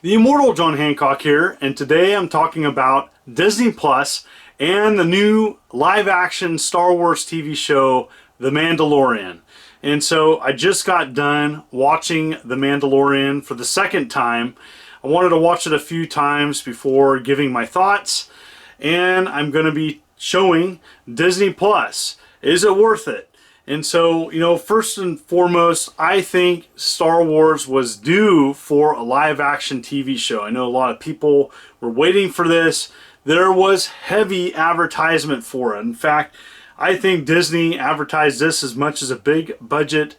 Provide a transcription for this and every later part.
The immortal John Hancock here, and today I'm talking about Disney Plus and the new live-action Star Wars TV show, The Mandalorian. And so I just got done watching The Mandalorian for the second time. I wanted to watch it a few times before giving my thoughts, and I'm going to be showing Disney Plus. Is it worth it? And so, first and foremost, I think Star Wars was due for a live-action TV show. I know a lot of people were waiting for this. There was heavy advertisement for it. In fact, I think Disney advertised this as much as a big-budget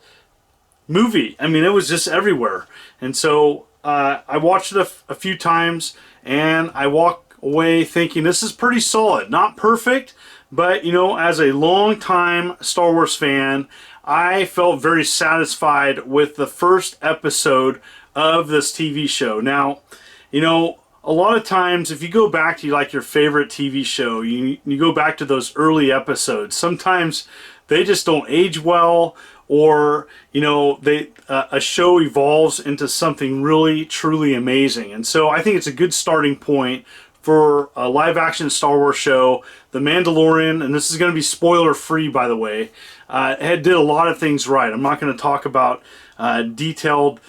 movie. I mean, it was just everywhere. And so I watched it a few times, and I walked away thinking this is pretty solid. Not perfect, but, as a long-time Star Wars fan, I felt very satisfied with the first episode of this TV show. Now, a lot of times, if you go back to your favorite TV show, you go back to those early episodes, sometimes they just don't age well, or, a show evolves into something really, truly amazing. And so I think it's a good starting point for a live-action Star Wars show. The Mandalorian, and this is going to be spoiler-free, by the way, it did a lot of things right. I'm not going to talk about detailed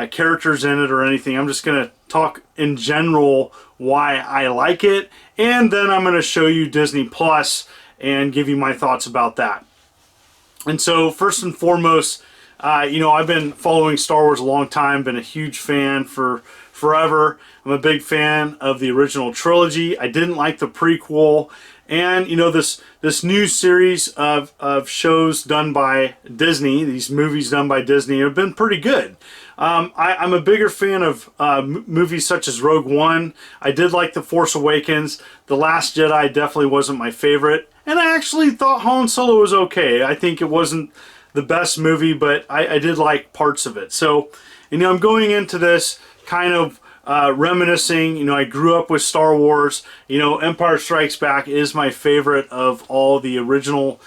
characters in it or anything. I'm just going to talk in general why I like it, and then I'm going to show you Disney Plus and give you my thoughts about that. And so, first and foremost, I've been following Star Wars a long time, been a huge fan for forever. I'm a big fan of the original trilogy. I didn't like the prequel, and this new series of shows done by Disney, these movies done by Disney, have been pretty good. I'm a bigger fan of movies such as Rogue One. I did like The Force Awakens. The Last Jedi definitely wasn't my favorite, and I actually thought Han Solo was okay. I think it wasn't the best movie, but I did like parts of it. So, I'm going into this kind of reminiscing. I grew up with Star Wars. Empire Strikes Back is my favorite of all the original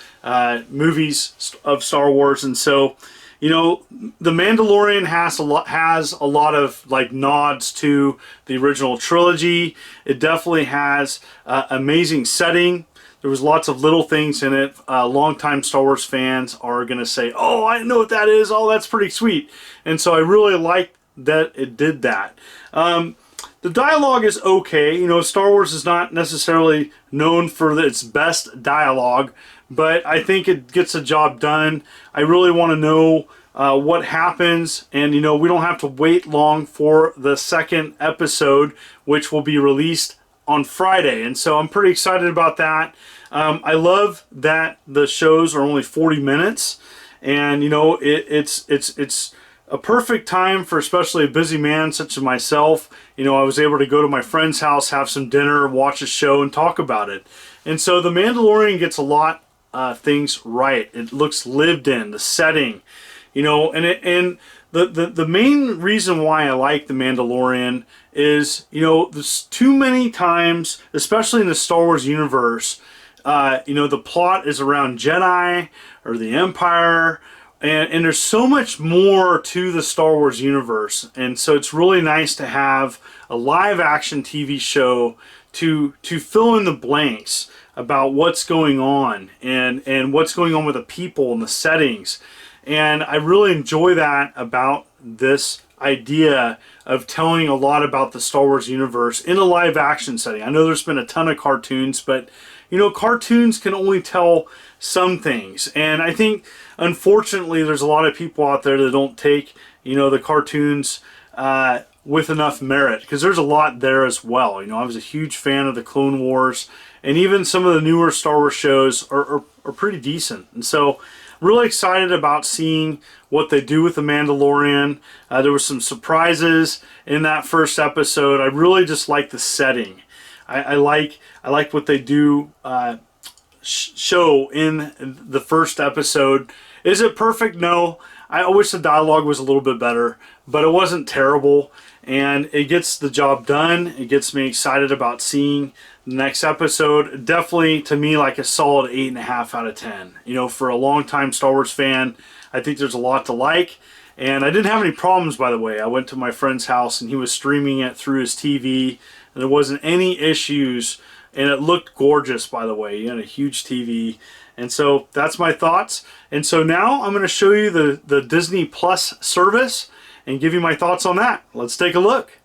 movies of Star Wars, and so The Mandalorian has a lot of nods to the original trilogy. It definitely has amazing setting. There was lots of little things in it. Longtime Star Wars fans are going to say, "Oh, I know what that is. Oh, that's pretty sweet." And so I really like that it did that. The dialogue is okay. Star Wars is not necessarily known for its best dialogue, but I think it gets the job done. I really want to know what happens, and we don't have to wait long for the second episode, which will be released on Friday, and so I'm pretty excited about that. I love that the shows are only 40 minutes, and it's a perfect time for especially a busy man such as myself. I was able to go to my friend's house, have some dinner, watch a show, and talk about it. And so The Mandalorian gets a lot things right. It looks lived in, the setting, and the main reason why I like The Mandalorian is, there's too many times, especially in the Star Wars universe, the plot is around Jedi or the Empire, and there's so much more to the Star Wars universe, and so it's really nice to have a live-action TV show to fill in the blanks about what's going on and what's going on with the people and the settings. And I really enjoy that about this idea of telling a lot about the Star Wars universe in a live-action setting. I know there's been a ton of cartoons, but cartoons can only tell some things, and I think unfortunately there's a lot of people out there that don't take the cartoons with enough merit, because there's a lot there as well. I was a huge fan of the Clone Wars, and even some of the newer Star Wars shows are pretty decent. And so really excited about seeing what they do with The Mandalorian. There were some surprises in that first episode. I really just like the setting. I like what they do show in the first episode. Is it perfect? No. I wish the dialogue was a little bit better, but it wasn't terrible, and it gets the job done. It gets me excited about seeing the next episode. Definitely, to me, like a solid 8.5 out of 10. For a long-time Star Wars fan, I think there's a lot to like, And I didn't have any problems, by the way. I went to my friend's house and he was streaming it through his TV, and there wasn't any issues, and it looked gorgeous, by the way. He had a huge TV. And so that's my thoughts. And so now I'm going to show you the Disney Plus service and give you my thoughts on that. Let's take a look.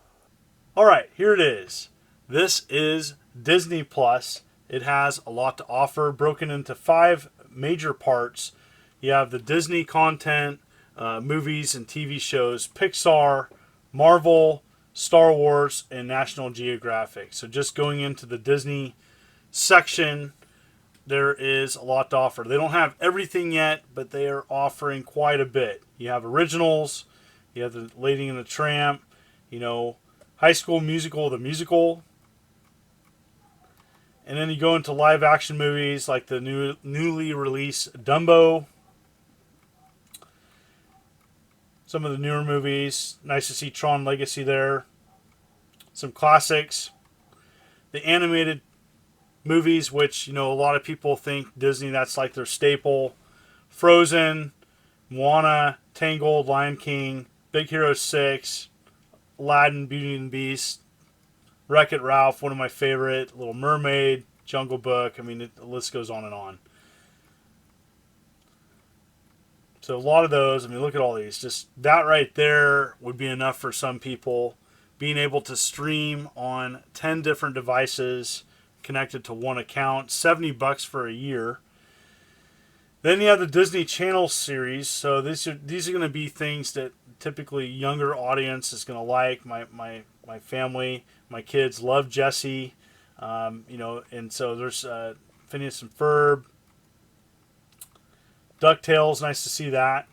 All right, here it is. This is Disney Plus. It has a lot to offer, broken into 5 major parts. You have the Disney content, movies and TV shows, Pixar, Marvel, Star Wars, and National Geographic. So just going into the Disney section, there is a lot to offer. They don't have everything yet, but they are offering quite a bit. You have originals, you have the Lady and the Tramp, you know, High School Musical, the musical. And then you go into live action movies like the newly released Dumbo. Some of the newer movies. Nice to see Tron Legacy there. Some classics. The animated movies, which, you know, a lot of people think Disney, that's like their staple. Frozen, Moana, Tangled, Lion King, Big Hero 6, Aladdin, Beauty and the Beast, Wreck-It Ralph, one of my favorite, Little Mermaid, Jungle Book. I mean, the list goes on and on. So a lot of those, I mean, look at all these. Just that right there would be enough for some people. Being able to stream on 10 different devices connected to one account, $70 for a year. Then you have the Disney Channel series. So these are going to be things that typically younger audience is going to like. My family, my kids love Jessie, you know, and so there's Phineas and Ferb, DuckTales, nice to see that.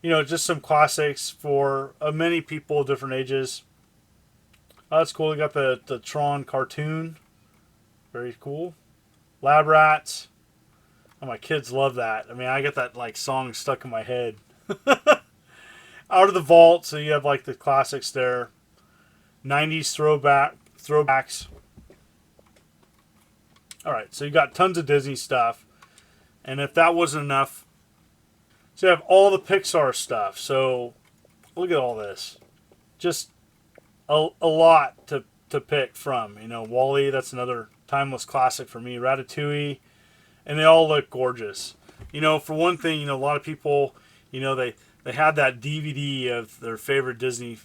You know, just some classics for many people of different ages. Oh, that's cool. We got the Tron cartoon. Very cool. Lab Rats. Oh, my kids love that. I mean, I get that like song stuck in my head. Out of the Vault. So you have like the classics there. 90s throwbacks. All right, so you got tons of Disney stuff. And if that wasn't enough, so you have all the Pixar stuff. So look at all this. Just a lot to pick from. You know, Wall-E, that's another timeless classic for me. Ratatouille, and they all look gorgeous. You know, for one thing, you know, a lot of people, you know, they had that DVD of their favorite Disney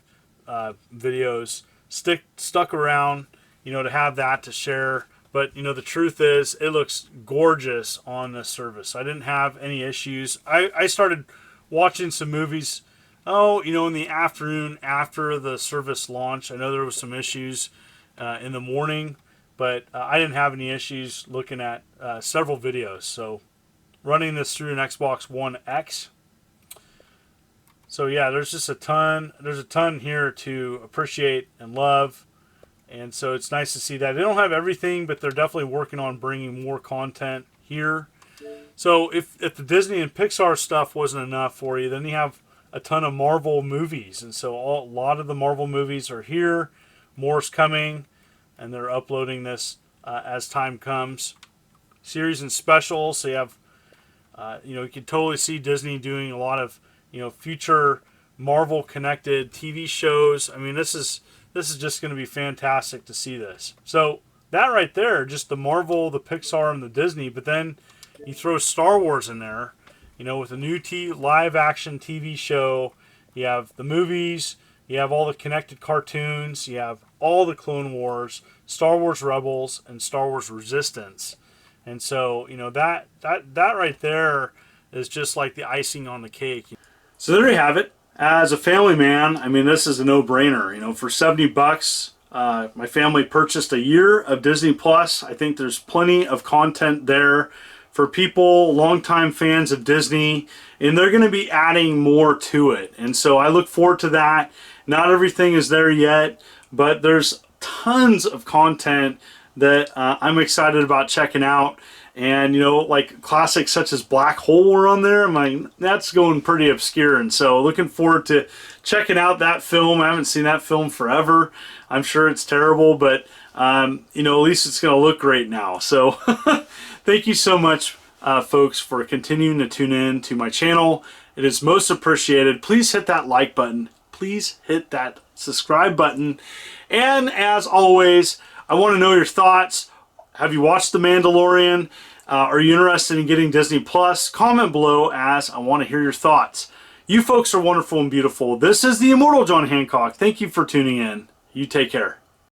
videos stuck around, you know, to have that to share. But, you know, the truth is, it looks gorgeous on this service. I didn't have any issues. I started watching some movies, you know, in the afternoon after the service launched. I know there was some issues in the morning, but I didn't have any issues looking at several videos. So running this through an Xbox One X. So yeah, there's just a ton. There's a ton here to appreciate and love. And so it's nice to see that. They don't have everything, but they're definitely working on bringing more content here. So if the Disney and Pixar stuff wasn't enough for you, then you have a ton of Marvel movies. And so a lot of the Marvel movies are here. More's coming, and they're uploading this as time comes. Series and specials. So you have, you know, you can totally see Disney doing a lot of, you know, future Marvel connected TV shows. I mean, this is just going to be fantastic to see this. So that right there, just the Marvel, the Pixar, and the Disney. But then you throw Star Wars in there, you know, with a new live action TV show. You have the movies. You have all the connected cartoons. You have all the Clone Wars, Star Wars Rebels, and Star Wars Resistance. And so, you know, that right there is just like the icing on the cake. So there you have it. As a family man, I mean, this is a no-brainer. You know, for $70, my family purchased a year of Disney Plus. I think there's plenty of content there for people, longtime fans of Disney, and they're going to be adding more to it. And so I look forward to that. Not everything is there yet, but there's tons of content that I'm excited about checking out. And, you know, like classics such as Black Hole were on there. I'm like, that's going pretty obscure. And so looking forward to checking out that film. I haven't seen that film forever. I'm sure it's terrible, but, you know, at least it's going to look great now. So thank you so much folks, for continuing to tune in to my channel. It is most appreciated. Please hit that like button. Please hit that subscribe button. And as always, I want to know your thoughts. Have you watched The Mandalorian? Are you interested in getting Disney Plus? Comment below, as I want to hear your thoughts. You folks are wonderful and beautiful. This is the Immortal John Hancock. Thank you for tuning in. You take care.